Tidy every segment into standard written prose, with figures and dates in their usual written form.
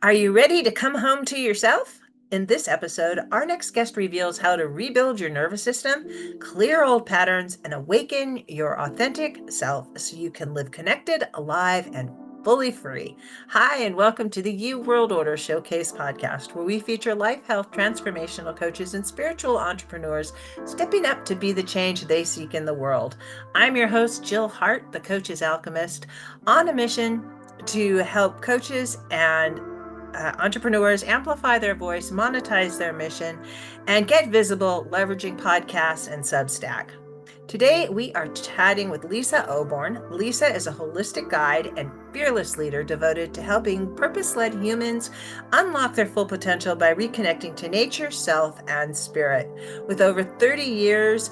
Are you ready to come home to yourself? In this episode, our next guest reveals how to rebuild your nervous system, clear old patterns, and awaken your authentic self so you can live connected, alive, and fully free. Hi, and welcome to the You World Order Showcase podcast, where we feature life, health, transformational coaches, and spiritual entrepreneurs stepping up to be the change they seek in the world. I'm your host, Jill Hart, the Coach's Alchemist, on a mission to help coaches and entrepreneurs amplify their voice, monetize their mission, and get visible leveraging podcasts and Substack. Today, we are chatting with Lisa Oborne. Lisa is a holistic guide and fearless leader devoted to helping purpose-led humans unlock their full potential by reconnecting to nature, self, and spirit. With over 30 years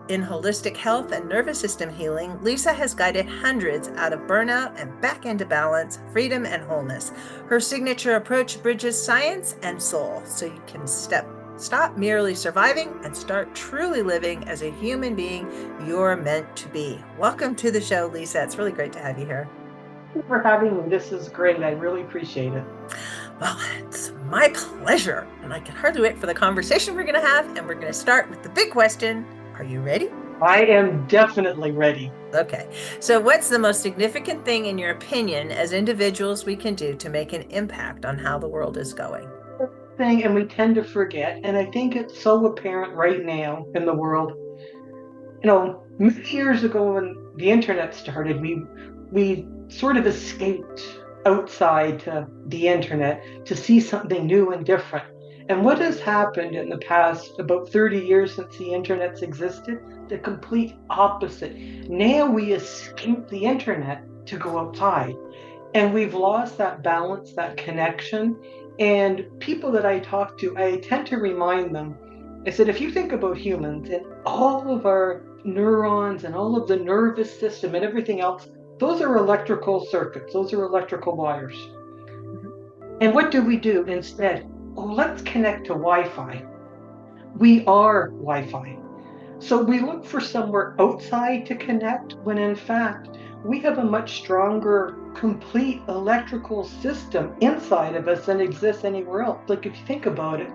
in holistic health and nervous system healing, Lisa has guided hundreds out of burnout and back into balance, freedom, and wholeness. Her signature approach bridges science and soul so you can stop merely surviving and start truly living as a human being you're meant to be. Welcome to the show, Lisa. It's really great to have you here. Thank you for having me. This is great. I really appreciate it. Well, it's my pleasure, and I can hardly wait for the conversation we're going to have. And we're going to start with the big question. Are you ready? I am definitely ready. Okay. So, what's the most significant thing, in your opinion, as individuals we can do to make an impact on how the world is going? Thing, and we tend to forget, and I think it's so apparent right now in the world. Many years ago when the internet started, we sort of escaped outside to the internet to see something new and different. And what has happened in the past about 30 years since the internet's existed? The complete opposite. Now we escape the internet to go outside. And we've lost that balance, that connection. And people that I talk to, I tend to remind them, I said, if you think about humans and all of our neurons and all of the nervous system and everything else, those are electrical circuits, those are electrical wires. And what do we do instead? Oh, let's connect to Wi-Fi. We are Wi-Fi. So we look for somewhere outside to connect when in fact we have a much stronger, complete electrical system inside of us than exists anywhere else. Like if you think about it,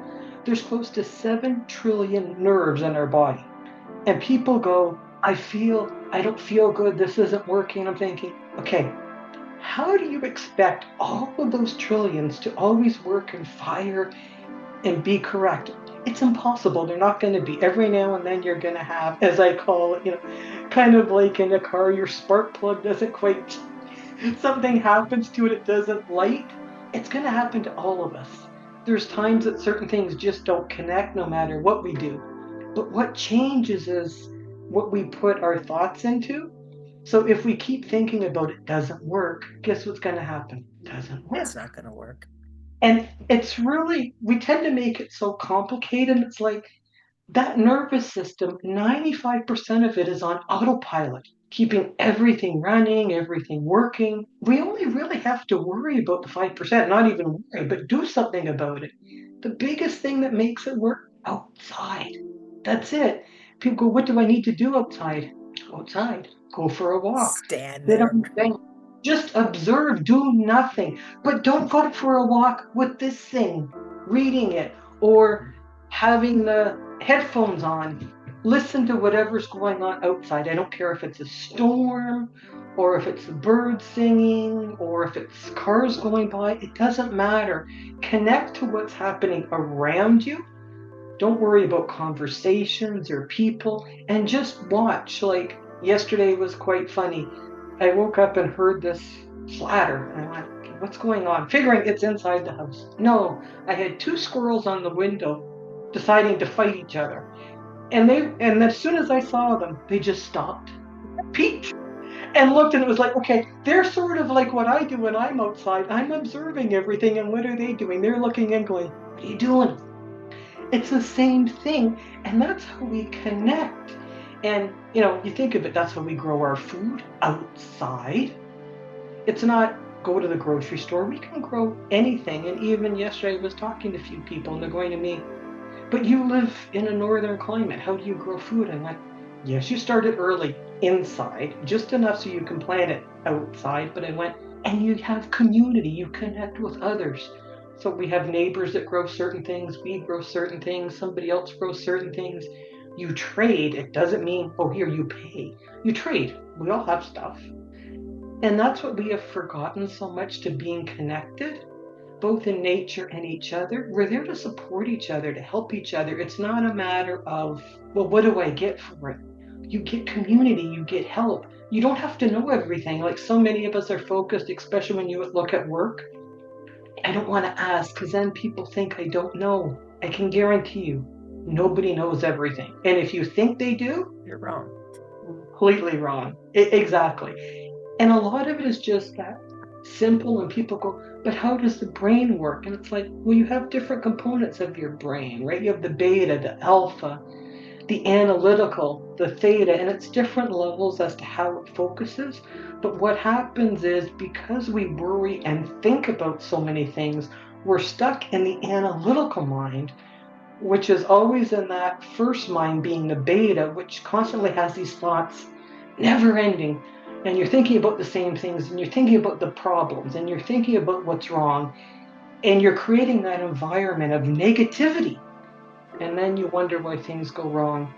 there's close to 7 trillion nerves in our body. And people go, I don't feel good, this isn't working. I'm thinking, okay, how do you expect all of those trillions to always work and fire and be correct? It's impossible. They're not going to be. Every now and then you're going to have, as I call it, kind of like in a car, your spark plug doesn't quite, something happens to it, it doesn't light. It's going to happen to all of us. There's times that certain things just don't connect no matter what we do. But what changes is what we put our thoughts into. So if we keep thinking about it doesn't work, guess what's going to happen? It doesn't It's work. not going to work. And it's really, we tend to make it so complicated. It's like that nervous system, 95% of it is on autopilot, keeping everything running, everything working. We only really have to worry about the 5%, not even worry, but do something about it. The biggest thing that makes it work, outside. That's it. People go, what do I need to do outside? Outside. Go for a walk. Stand Sit there. on the bench. Just observe, do nothing. But don't go for a walk with this thing, reading it, or having the headphones on. Listen to whatever's going on outside. I don't care if it's a storm, or if it's birds singing, or if it's cars going by. It doesn't matter. Connect to what's happening around you. Don't worry about conversations or people, and just watch. Like yesterday was quite funny. I woke up and heard this flatter, and I went, okay, what's going on? Figuring it's inside the house. No, I had two squirrels on the window deciding to fight each other. And as soon as I saw them, they just stopped, peeked, and looked, and it was like, okay, they're sort of like what I do when I'm outside. I'm observing everything, and what are they doing? They're looking and going, what are you doing? It's the same thing. And that's how we connect. And, you think of it, that's how we grow our food outside. It's not go to the grocery store. We can grow anything. And even yesterday, I was talking to a few people, and they're going to me, but you live in a northern climate. How do you grow food? I'm like, yes, you started early inside, just enough so you can plant it outside. But I went, And you have community, you connect with others. So we have neighbors that grow certain things, we grow certain things, somebody else grows certain things. You trade. It doesn't mean, oh, here, you pay. You trade. We all have stuff. And that's what we have forgotten so much, to being connected, both in nature and each other. We're there to support each other, to help each other. It's not a matter of, well, what do I get for it? You get community, you get help. You don't have to know everything. Like so many of us are focused, especially when you look at work. I don't want to ask because then people think I don't know. I can guarantee you, nobody knows everything. And if you think they do, You're wrong. completely wrong. Exactly. And a lot of it is just that simple, and people go, but how does the brain work? And it's like, well, you have different components of your brain, right? You have the beta, the alpha, the analytical, the theta, and it's different levels as to how it focuses. But what happens is, because we worry and think about so many things, we're stuck in the analytical mind, which is always in that first mind, being the beta, which constantly has these thoughts never ending. And you're thinking about the same things, and you're thinking about the problems, and you're thinking about what's wrong, and you're creating that environment of negativity. And then you wonder why things go wrong.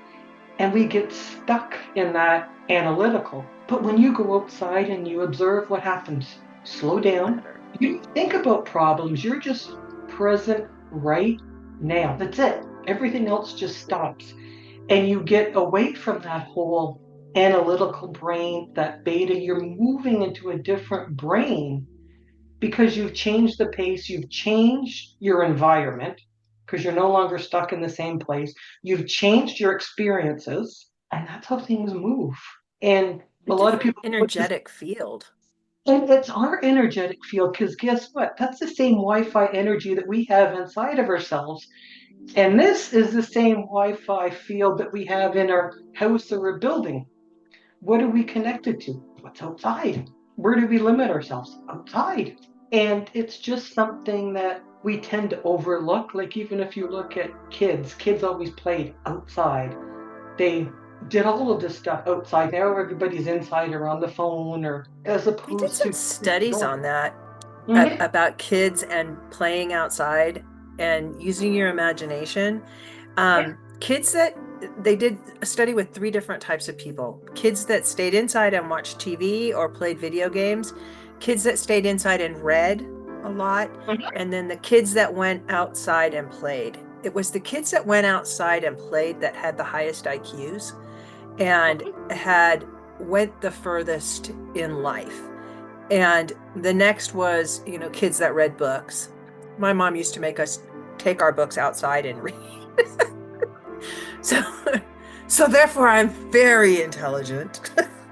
And we get stuck in that analytical. But when you go outside and you observe what happens, slow down, Better. you think about problems, you're just present right now. That's it. Everything else just stops. And you get away from that whole analytical brain, that beta. You're moving into a different brain because you've changed the pace, you've changed your environment because you're no longer stuck in the same place. You've changed your experiences, and that's how things move. And A a lot of different people put this, energetic field. and it's our energetic field, because guess what? That's the same Wi Fi energy that we have inside of ourselves. And this is the same Wi Fi field that we have in our house or a building. What are we connected to? What's outside? Where do we limit ourselves? Outside. And it's just something that we tend to overlook. Like, even if you look at kids, kids always played outside. They did all of this stuff outside. Now everybody's inside or on the phone, or as They did opposed some to studies going. on that Mhm. about kids and playing outside and using your imagination. Kids that they did a study with three different types of people: kids that stayed inside and watched TV or played video games, kids that stayed inside and read a lot, and then the kids that went outside and played. It was the kids that went outside and played that had the highest IQs and had went the furthest in life. And the next was, kids that read books. My mom used to make us take our books outside and read. So, so therefore, I'm very intelligent.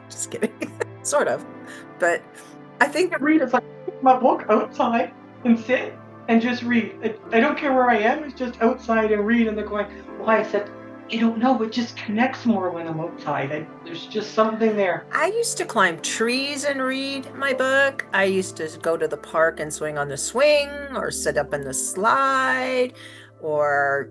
Just kidding, sort of. But I think Read. It's like, pick my book outside and sit and just read. I don't care where I am. It's just outside and read. And they're going, why? I said, I don't know. It just connects more when I'm outside. There's just something there. I used to climb trees and read my book. I used to go to the park and swing on the swing or sit up in the slide or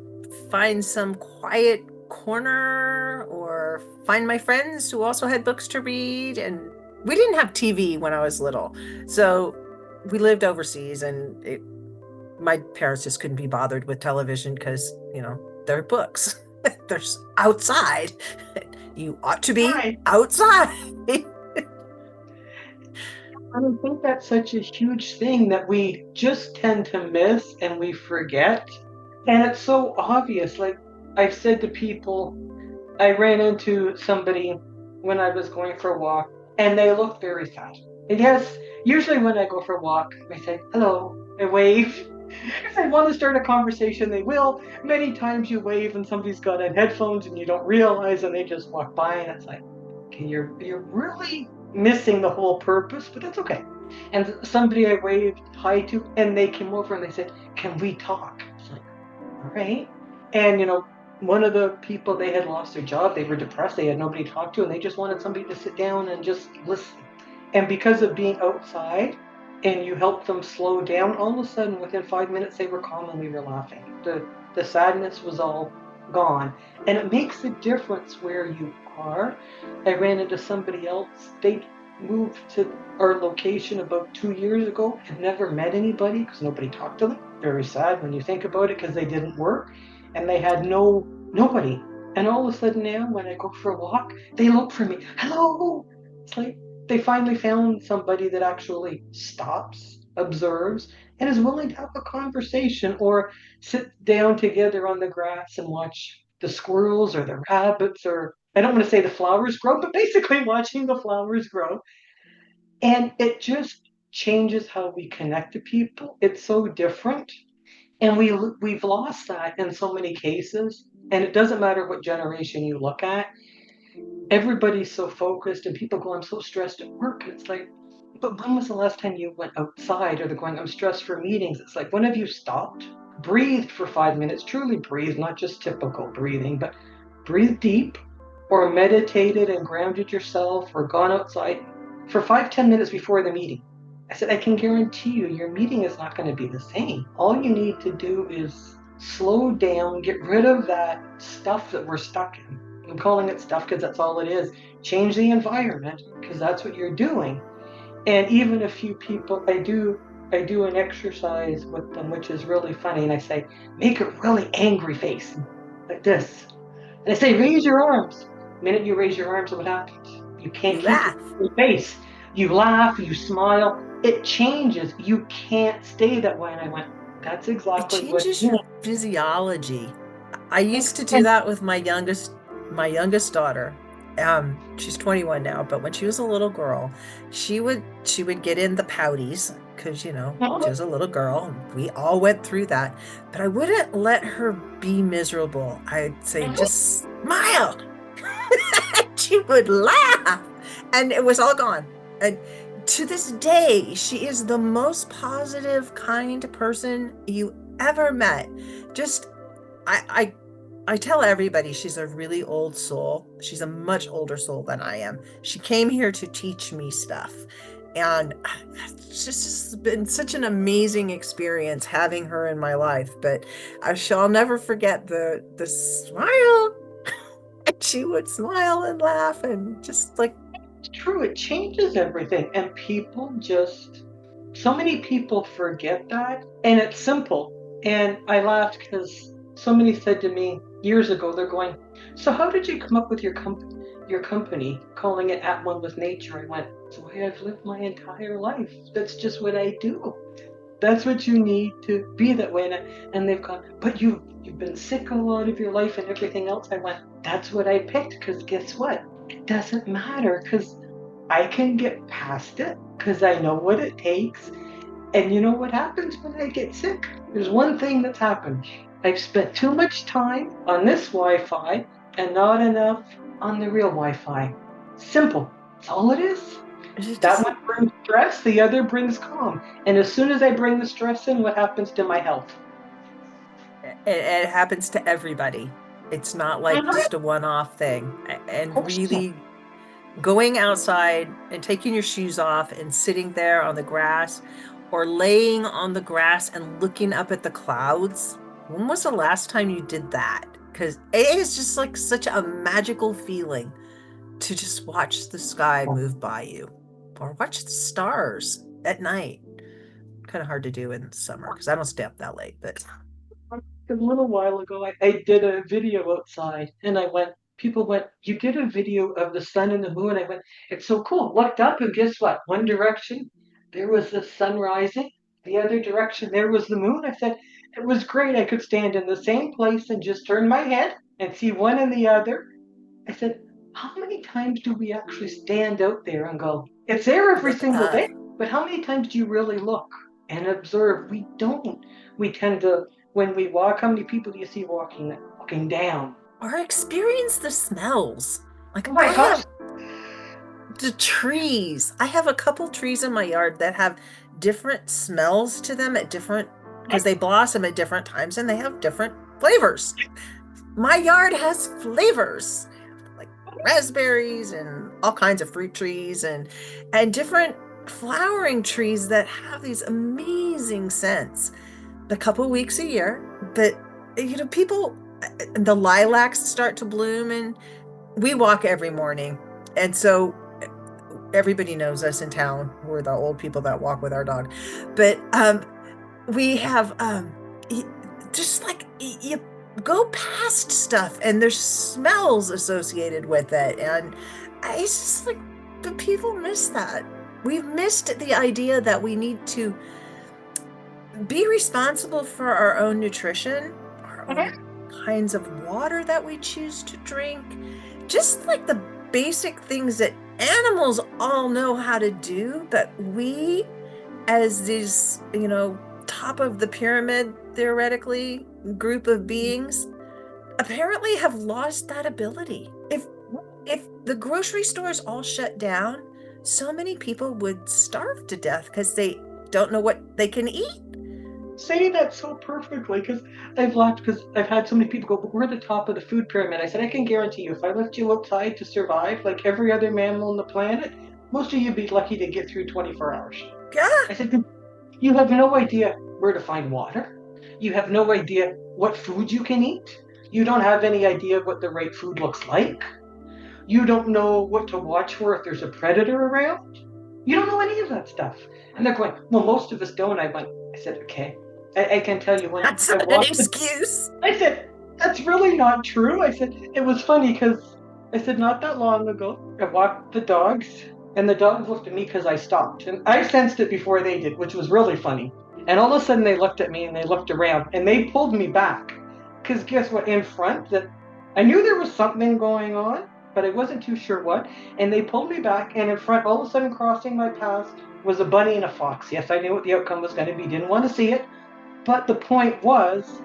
find some quiet corner or find my friends who also had books to read. And we didn't have TV when I was little. So we lived overseas and my parents just couldn't be bothered with television because, they're books. There's outside. You ought to be Right. outside. And I think that's such a huge thing that we just tend to miss and we forget. And it's so obvious. Like, I've said to people, I ran into somebody when I was going for a walk, and they looked very sad. And yes, usually when I go for a walk, I say, hello, I wave. If they want to start a conversation, they will. Many times you wave and somebody's got on headphones and you don't realize, and they just walk by, and it's like, okay, you're really missing the whole purpose, but that's okay. And somebody I waved hi to, and they came over and they said, can we talk? It's like, all right. And one of the people, they had lost their job, they were depressed, they had nobody to talk to, and they just wanted somebody to sit down and just listen. And because of being outside and you helped them slow down, all of a sudden within 5 minutes they were calm and we were laughing. The sadness was all gone. And it makes a difference where you are. I ran into somebody else, they moved to our location about 2 years ago, had never met anybody because nobody talked to them. Very sad when you think about it because they didn't work and they had nobody. And all of a sudden now, when I go for a walk, they look for me. Hello. It's like they finally found somebody that actually stops, observes, and is willing to have a conversation or sit down together on the grass and watch the squirrels or the rabbits, or I don't want to say the flowers grow, but basically watching the flowers grow. And it just changes how we connect to people. It's so different. And we've lost that in so many cases. And it doesn't matter what generation you look at, everybody's so focused, and people go, I'm so stressed at work. And it's like, but when was the last time you went outside? Or they're going, I'm stressed for meetings. It's like, when have you stopped, breathed for 5 minutes, truly breathed, not just typical breathing, but breathe deep, or meditated and grounded yourself, or gone outside for 5, 10 minutes before the meeting? I said, I can guarantee you your meeting is not going to be the same. All you need to do is slow down, get rid of that stuff that we're stuck in. I'm calling it stuff because that's all it is. Change the environment because that's what you're doing. And even a few people, I do an exercise with them, which is really funny. And I say, make a really angry face like this. And I say, raise your arms. The minute you raise your arms, what happens? You can't You keep laugh. your face. You laugh, you smile. It changes. You can't stay that way. And I went, that's It exactly what. changes your physiology. I used to do And that with my youngest daughter. She's 21 now, but when she was a little girl, she would get in the pouties because, she was a little girl. And we all went through that, but I wouldn't let her be miserable. I'd say, just smile. She would laugh, and it was all gone. And to this day, she is the most positive, kind person you ever met. Just, I, I tell everybody she's a really old soul. She's a much older soul than I am. She came here to teach me stuff. And it's just been such an amazing experience having her in my life. But I shall never forget the smile. She would smile and laugh and just like, it's true. It changes everything. And people just, so many people forget that. And it's simple. And I laughed because so many said to me years ago, they're going, so how did you come up with your company, calling it At One with Nature? I went, it's the way I've lived my entire life. That's just what I do. That's what you need to be that way. And they've gone, but you've been sick a lot of your life and everything else. I went, that's what I picked because guess what? It doesn't matter because I can get past it because I know what it takes. And you know what happens when I get sick? There's one thing that's happened. I've spent too much time on this Wi Fi and not enough on the real Wi Fi. Simple. That's all it is. it's That just, one brings stress, the other brings calm. And as soon as I bring the stress in, what happens to my health? it happens to everybody. It's not like Of just a one-off thing. And course not. really going outside and taking your shoes off and sitting there on the grass or laying on the grass and looking up at the clouds. When was the last time you did that? Because it is just like such a magical feeling to just watch the sky move by you or watch the stars at night. Kind of hard to do in summer because I don't stay up that late, but A little while ago, I did a video outside and people went, you did a video of the sun and the moon. I went, it's so cool. Looked up and guess what? One direction, there was the sun rising. The other direction, there was the moon. I said, it was great. I could stand in the same place and just turn my head and see one and the other. I said, how many times do we actually stand out there and go, it's there every look single up. day, but how many times do you really look and observe? We don't. We tend to, when we walk, how many people do you see walking down? Or experience the smells. Like Oh I my gosh. have the trees. I have a couple trees in my yard that have different smells to them at different because they blossom at different times and they have different flavors. My yard has flavors like raspberries and all kinds of fruit trees and different flowering trees that have these amazing scents. A couple weeks a year, but people, the lilacs start to bloom and we walk every morning. And so everybody knows us in town. We're the old people that walk with our dog. But we have y- just like you go past stuff and there's smells associated with it. And it's just like, but people miss that. We've missed the idea that we need to be responsible for our own nutrition, our own kinds of water that we choose to drink, just like the basic things that animals all know how to do, but we, as these, top of the pyramid, theoretically, group of beings, apparently have lost that ability. If the grocery stores all shut down, so many people would starve to death because they don't know what they can eat. Say that so perfectly because I've laughed because I've had so many people go, but we're the top of the food pyramid. I said, I can guarantee you, if I left you outside to survive like every other mammal on the planet, most of you'd be lucky to get through 24 hours. Yeah. I said, you have no idea where to find water. You have no idea what food you can eat. You don't have any idea what the right food looks like. You don't know what to watch for if there's a predator around. You don't know any of that stuff. And they're going, well, most of us don't. I said, okay. I can tell you when That's I not an walked excuse. I said, that's really not true. I said, it was funny because I said, not that long ago, I walked the dogs and the dogs looked at me because I stopped. And I sensed it before they did, which was really funny. And all of a sudden they looked at me and they looked around and they pulled me back. Because guess what? In front, that I knew there was something going on, but I wasn't too sure what. And they pulled me back, and in front, all of a sudden crossing my path was a bunny and a fox. Yes, I knew what the outcome was going to be. Didn't want to see it. But the point was,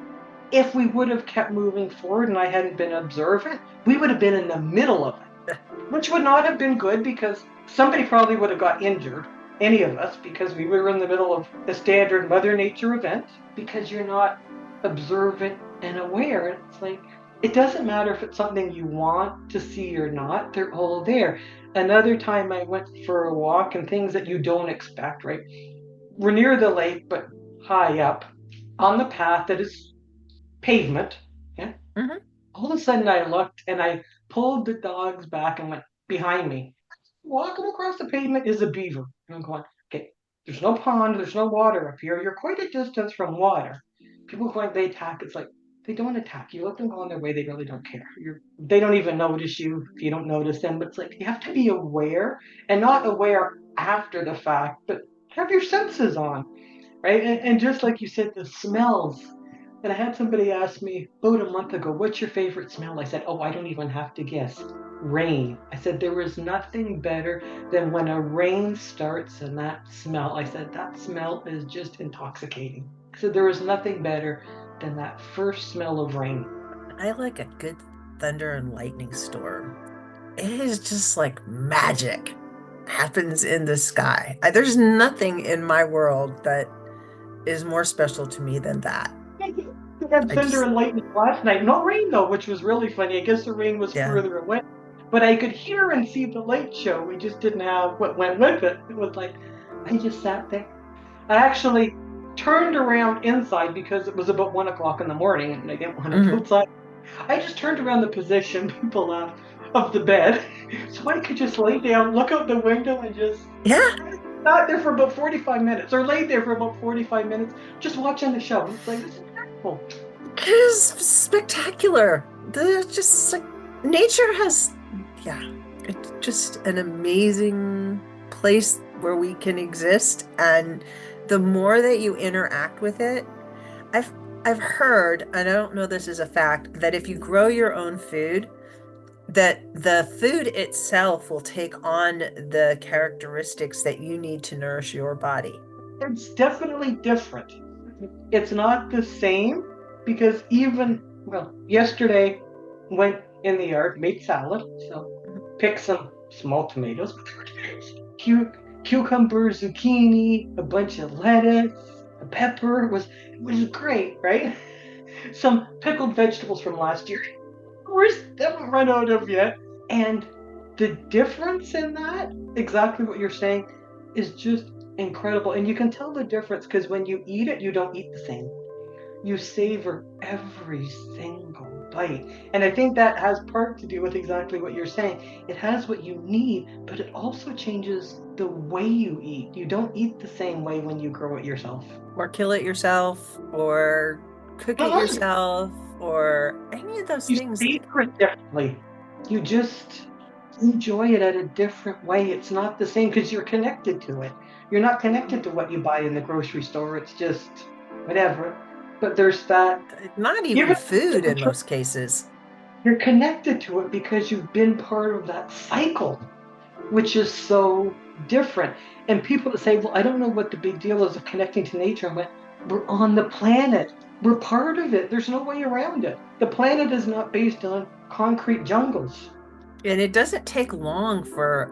if we would have kept moving forward and I hadn't been observant, we would have been in the middle of it, which would not have been good because somebody probably would have got injured, any of us, because we were in the middle of a standard Mother Nature event, because you're not observant and aware. It's like, it doesn't matter if it's something you want to see or not, they're all there. Another time I went for a walk and things that you don't expect, right? We're near the lake, but high up on the path that is pavement. Yeah. Hmm. All of a sudden I looked and I pulled the dogs back and went behind me. Walking across the pavement is a beaver. And I'm going, okay, there's no pond, there's no water up here. You're quite a distance from water. People going, they attack. It's like, they don't attack. You let them go on their way, they really don't care. They don't even notice you if you don't notice them. But it's like, you have to be aware and not aware after the fact, but have your senses on, right? And just like you said, the smells. And I had somebody ask me about a month ago, what's your favorite smell? I said, oh, I don't even have to guess. Rain. I said, there is nothing better than when a rain starts and that smell. I said, that smell is just intoxicating. I said, there is nothing better than that first smell of rain. I like a good thunder and lightning storm. It is just like magic happens in the sky. There's nothing in my world that is more special to me than that. We had I thunder just, and lightning last night. No rain though, which was really funny. I guess the rain was yeah. further away. But I could hear and see the light show. We just didn't have what went with it. It was like I just sat there. I actually turned around inside because it was about 1 o'clock in the morning and I didn't want to go Hmm. outside. I just turned around the position, people laugh, of the bed. So I could just lay down, look out the window, and just Yeah, sat there for about 45 minutes or laid there for about 45 minutes just watching the show. It's like, this is beautiful. it is spectacular. The just like nature has, yeah, it's just an amazing place where we can exist. And the more that you interact with it, I've I've heard, and I don't know this is a fact, that if you grow your own food, that the food itself will take on the characteristics that you need to nourish your body. It's definitely different. It's not the same because even, well, yesterday went in the yard, made salad, so picked some small tomatoes, cu- cucumber, zucchini, a bunch of lettuce, a pepper. It was great, right? Some pickled vegetables from last year. We haven't run out of yet. And the difference in that, exactly what you're saying, is just incredible. And you can tell the difference because when you eat it, you don't eat the same. You savor every single bite. And I think that has part to do with exactly what you're saying. It has what you need, but it also changes the way you eat. You don't eat the same way when you grow it yourself. Or kill it yourself, or cook it Uh-uh. yourself, or any of those You things. savor it differently. You just enjoy it at a different way. It's not the same because you're connected to it. You're not connected to what you buy in the grocery store. It's just whatever. But there's that, Not even even food in most cases. you're connected to it because you've been part of that cycle, which is so different. And people that say, well, I don't know what the big deal is of connecting to nature. I'm like, we're on the planet. We're part of it. There's no way around it. The planet is not based on concrete jungles. And it doesn't take long for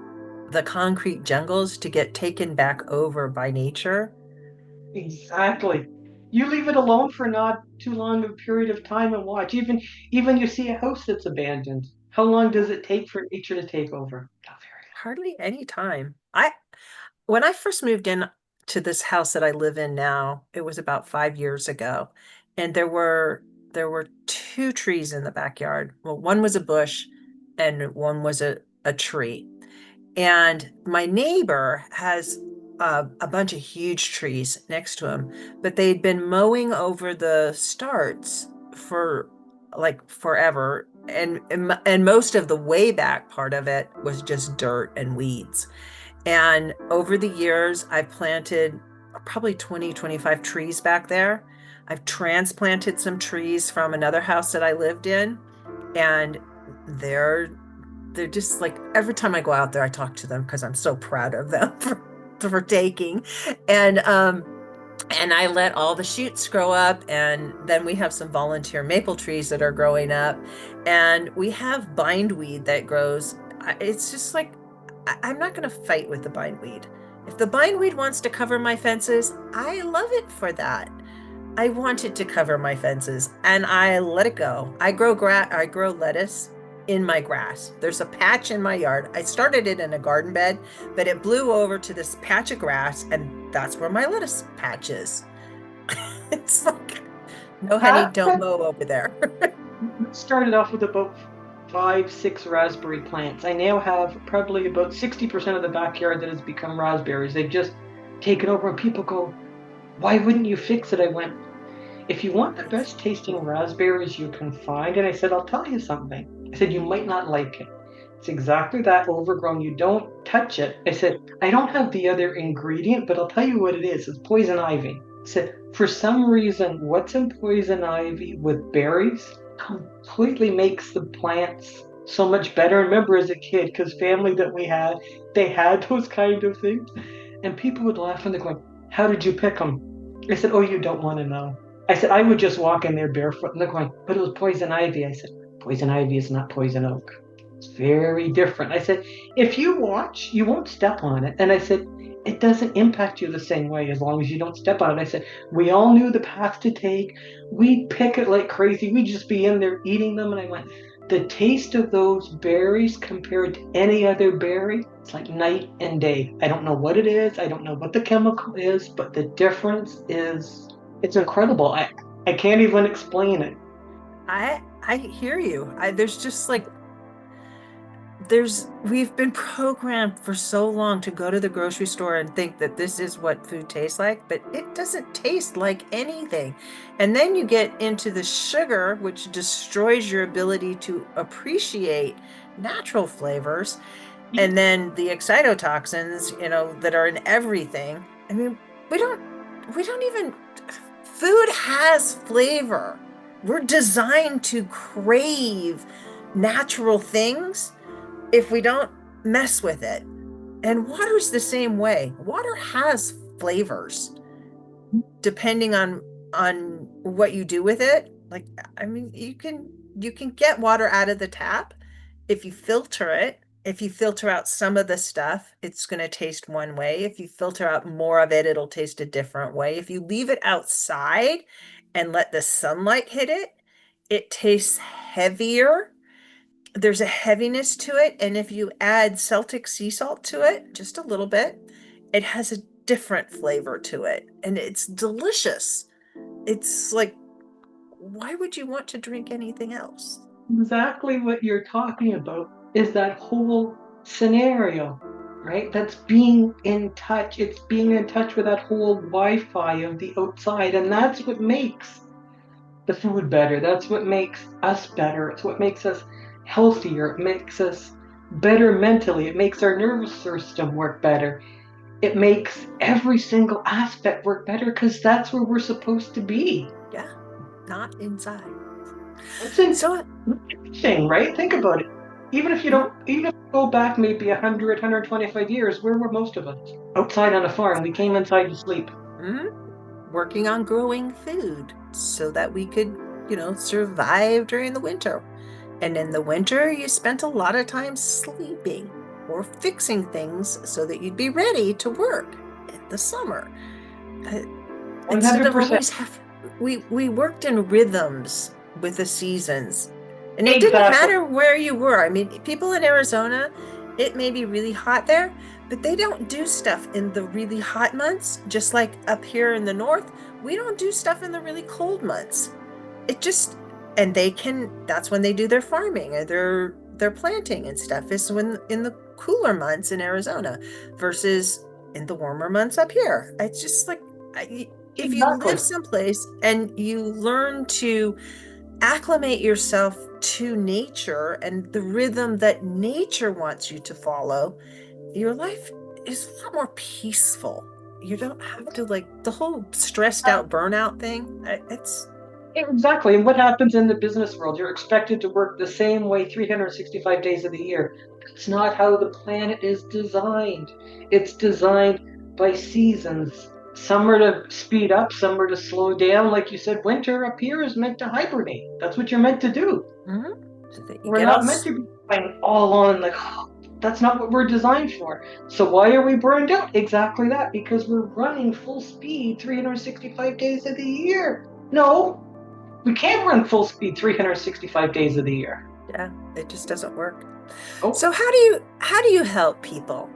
the concrete jungles to get taken back over by nature. Exactly. You leave it alone for not too long a period of time and watch. Even you see a house that's abandoned. How long does it take for nature to take over? Not Hardly any time. When I first moved in to this house that I live in now, it was about 5 years ago, and there were two trees in the backyard. Well, one was a bush and one was a tree. And my neighbor has a bunch of huge trees next to him, but they'd been mowing over the starts for like forever. And most of the way back part of it was just dirt and weeds. And over the years, I've planted probably 20, 25 trees back there. I've transplanted some trees from another house that I lived in, and they're they're just like every time I go out there, I talk to them because I'm so proud of them for taking. And and I let all the shoots grow up, and then we have some volunteer maple trees that are growing up, and we have bindweed that grows. It's just like I'm not going to fight with the bindweed. If the bindweed wants to cover my fences, I love it for that. I want it to cover my fences and I let it go. I grow lettuce in my grass. There's a patch in my yard. I started it in a garden bed, but it blew over to this patch of grass and that's where my lettuce patch is. It's like, no, honey, don't fair. mow over there. Started off with about 5, 6 raspberry plants. I now have probably about 60% of the backyard that has become raspberries. They've just taken over, and people go, why wouldn't you fix it? I went, if you want the It's best tasting raspberries you can find, and I said, I'll tell you something. I said, you might not like it. It's exactly that, overgrown. You don't touch it. I said, I don't have the other ingredient, but I'll tell you what it is. It's poison ivy. I said, for some reason, what's in poison ivy with berries completely makes the plants so much better. I remember as a kid, because family that we had, they had those kind of things. And people would laugh and they're going, how did you pick them? I said, oh, you don't want to know. I said, I would just walk in there barefoot. And they're going, but it was poison ivy. I said, poison ivy is not poison oak. It's very different. I said, if you watch, you won't step on it. And I said, it doesn't impact you the same way as long as you don't step on it. I said, we all knew the path to take. We'd pick it like crazy. We'd just be in there eating them. And I went, the taste of those berries compared to any other berry, it's like night and day. I don't know what it is. I don't know what the chemical is, but the difference is, it's incredible. I can't even explain it. I hear you. There's just like we've been programmed for so long to go to the grocery store and think that this is what food tastes like, but it doesn't taste like anything. And then you get into the sugar, which destroys your ability to appreciate natural flavors, and then the excitotoxins, that are in everything. I mean, we don't we don't even food has flavor. We're designed to crave natural things if we don't mess with it. And water's the same way. Water has flavors depending on what you do with it. Like, I mean, you can get water out of the tap if you filter it. If you filter out some of the stuff, it's going to taste one way. If you filter out more of it, it'll taste a different way. If you leave it outside and let the sunlight hit it, it tastes heavier. There's a heaviness to it. And if you add Celtic sea salt to it, just a little bit, it has a different flavor to it. And it's delicious. It's like why would you want to drink anything else? Exactly what you're talking about is that whole scenario, right? That's being in touch. It's being in touch with that whole Wi-Fi of the outside. And that's what makes the food better. That's what makes us better. It's what makes us healthier. It makes us better mentally. It makes our nervous system work better. It makes every single aspect work better because that's where we're supposed to be. Yeah, not inside. It's in So, thing, right? Think about it. mhm, Even if you go back maybe 100, 125 years, where were most of us? Outside on a farm. We came inside to sleep. mhm, working on growing food so that we could, survive during the winter. And in the winter, you spent a lot of time sleeping or fixing things so that you'd be ready to work in the summer. Uh, Instead of 100%. always have we worked in rhythms with the seasons, and it didn't Exactly. matter where you were. I mean, people in Arizona, it may be really hot there, but they don't do stuff in the really hot months, just like up here in the north. We don't do stuff in the really cold months. It just And they can, that's when they do their farming or their planting and stuff, is when in the cooler months in Arizona versus in the warmer months up here. It's just like if you live Exactly. someplace and you learn to acclimate yourself to nature and the rhythm that nature wants you to follow, your life is a lot more peaceful. You don't have to, like, the whole stressed out burnout thing. It's Exactly. And what happens in the business world? You're expected to work the same way 365 days of the year. That's not how the planet is designed. It's designed by seasons. Some are to speed up, some are to slow down. Like you said, winter up here is meant to hibernate. That's what you're meant to do. mhm, so that you We're get all not meant to be going all on like, that's not what we're designed for. So why are we burned out? Exactly that, because we're running full speed 365 days of the year. No, we can't run full speed 365 days of the year. yeah, it just doesn't work. Oh, So how do you help people?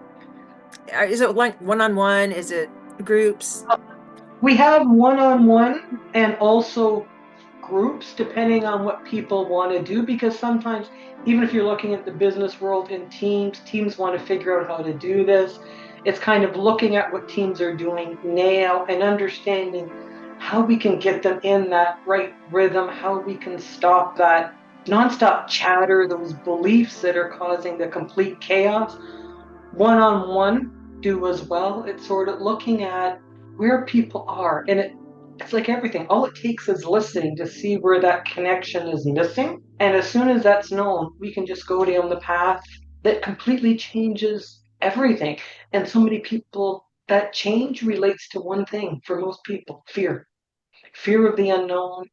Is it like one-on-one? Is it groups? we have one on one and also groups depending on what people want to do because sometimes even if you're looking at the business world in teams want to figure out how to do this. It's kind of looking at what teams are doing now and understanding how we can get them in that right rhythm, how we can stop that nonstop chatter, those beliefs that are causing the complete chaos. One on one do as well. It's sort of looking at where people are. And it's like everything. All it takes is listening to see where that connection is missing. And as soon as that's known, we can just go down the path that completely changes everything. And so many people, that change relates to one thing for most people: fear. Fear of the unknown,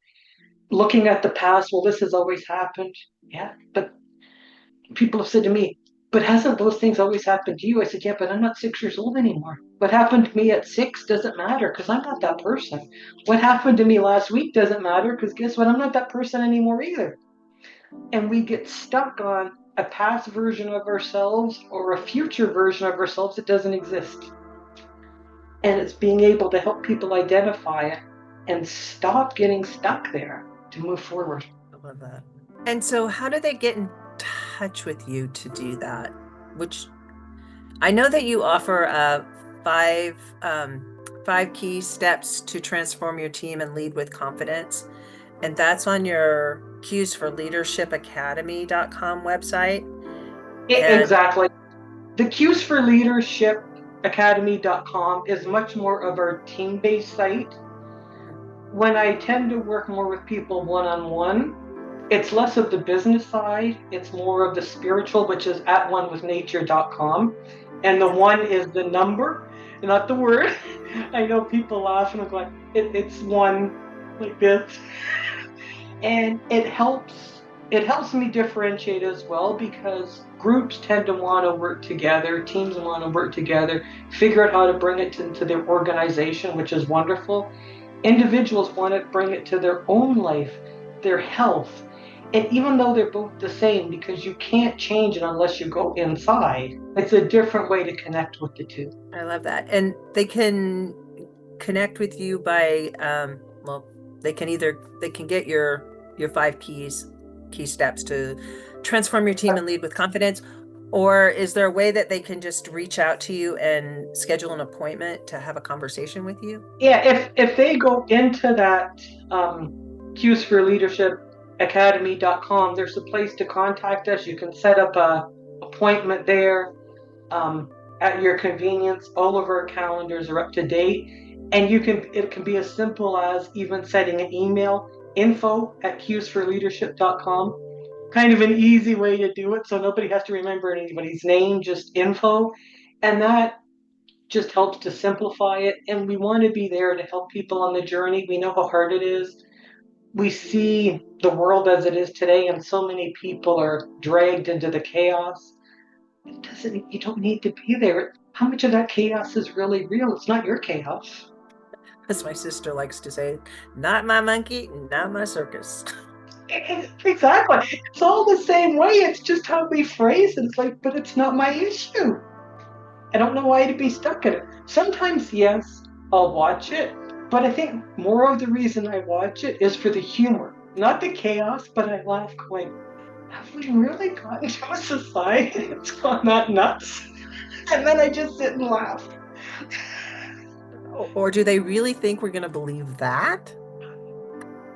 looking at the past. Well, this has always happened. Yeah, but people have said to me, but hasn't those things always happened to you? I said, yeah, but I'm not 6 years old anymore. What happened to me at 6 doesn't matter because I'm not that person. What happened to me last week doesn't matter because guess what? I'm not that person anymore either. And we get stuck on a past version of ourselves or a future version of ourselves that doesn't exist. And it's being able to help people identify it and stop getting stuck there to move forward. I love that. And so how do they get in touch with you to do that? Which I know that you offer five five key steps to transform your team and lead with confidence. And that's on your Cues for Leadership Academy.com website. And Exactly. The Cues for Leadership Academy.com is much more of our team based site. When I tend to work more with people one on one, it's less of the business side, it's more of the spiritual, which is at onewithnature.com. And the yeah, one is the number, not the word. I know people laugh and I'm like, it's one like this. And it helps me differentiate as well because groups tend to want to work together, teams want to work together, figure out how to bring it into their organization, which is wonderful. Individuals want to bring it to their own life, their health. And even though they're both the same, because you can't change it unless you go inside, it's a different way to connect with the two. I love that. And they can connect with you by, well, they can get your five key steps to transform your team and lead with confidence, or is there a way that they can just reach out to you and schedule an appointment to have a conversation with you? Yeah, if they go into that um, Cues for Leadership Academy.com, there's a place to contact us. You can set up a appointment there at your convenience. All of our calendars are up to date, and it can be as simple as even setting an email, info@cuesforleadership.com. Kind of an easy way to do it, so nobody has to remember anybody's name, just info, and that just helps to simplify it. And we want to be there to help people on the journey. We know how hard it is. We see the world as it is today, and so many people are dragged into the chaos. You don't need to be there. How much of that chaos is really real? It's not your chaos. As my sister likes to say, not my monkey, not my circus. Exactly. It's all the same way. It's just how we phrase it. It's like, but it's not my issue. I don't know why to be stuck in it. Sometimes, yes, I'll watch it, but I think more of the reason I watch it is for the humor, not the chaos, but I laugh going, have we really gotten to a society that's gone that nuts? And then I just sit and laugh. Or do they really think we're going to believe that?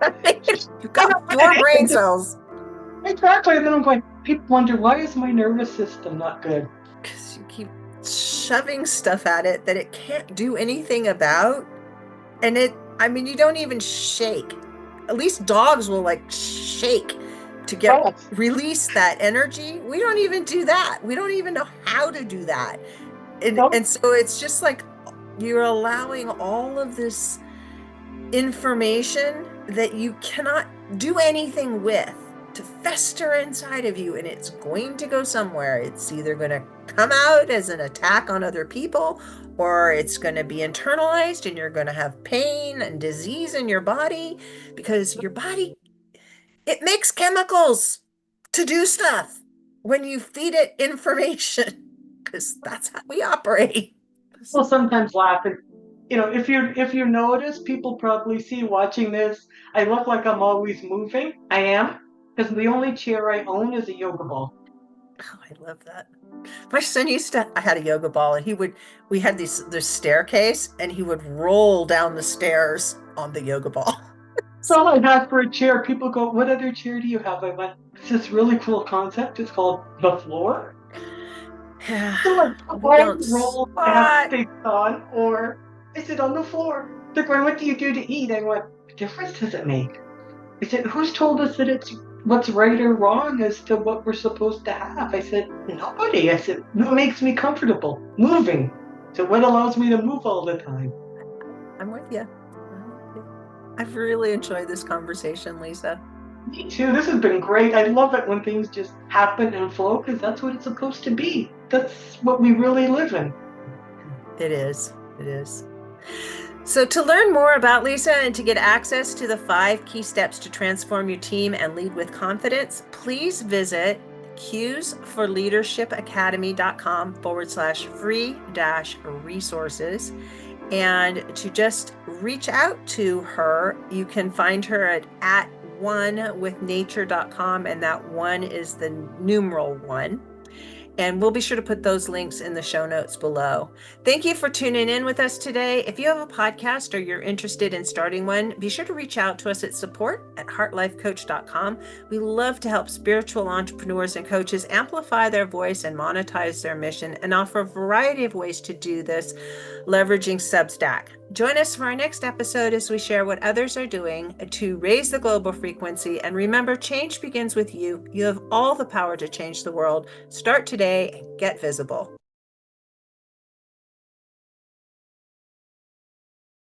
You've I got know, four brain cells. exactly. And then I'm going, people wonder, why is my nervous system not good? Because you keep shoving stuff at it that it can't do anything about. And I mean, you don't even shake. At least dogs will like shake to get Yes. release that energy. We don't even do that. We don't even know how to do that. No, And so it's just like you're allowing all of this information that you cannot do anything with to fester inside of you, and it's going to go somewhere. It's either going to come out as an attack on other people, or it's going to be internalized and you're going to have pain and disease in your body because your body, it makes chemicals to do stuff when you feed it information, because that's how we operate. people sometimes laugh. And if you notice, people probably see watching this, I look like I'm always moving. I am, because the only chair I own is a yoga ball. Oh, I love that. My son used to, I had a yoga ball and we had this staircase and he would roll down the stairs on the yoga ball. That's all I have for a chair. People go, what other chair do you have? I went, it's this really cool concept. It's called the floor. Yeah, So like, we I don't roll, I have spot. things on, or I sit on the floor. They're going, what do you do to eat? I went, what difference does it make? I said, who's told us that it's what's right or wrong as to what we're supposed to have? I said, nobody. I said, what makes me comfortable? Moving. So what allows me to move all the time? I'm with you. I've really enjoyed this conversation, Lisa. Me too. This has been great. I love it when things just happen and flow because that's what it's supposed to be. That's what we really live in. It is. It is. So, to learn more about Lisa and to get access to the five key steps to transform your team and lead with confidence, please visit cuesforleadershipacademy.com/free-resources. And to just reach out to her, you can find her at onewithnature.com, and that one is the numeral one. And we'll be sure to put those links in the show notes below. Thank you for tuning in with us today. If you have a podcast or you're interested in starting one, be sure to reach out to us at support@heartlifecoach.com. We love to help spiritual entrepreneurs and coaches amplify their voice and monetize their mission, and offer a variety of ways to do this, leveraging Substack. Join us for our next episode as we share what others are doing to raise the global frequency. And remember, change begins with you. You have all the power to change the world. Start today and get visible.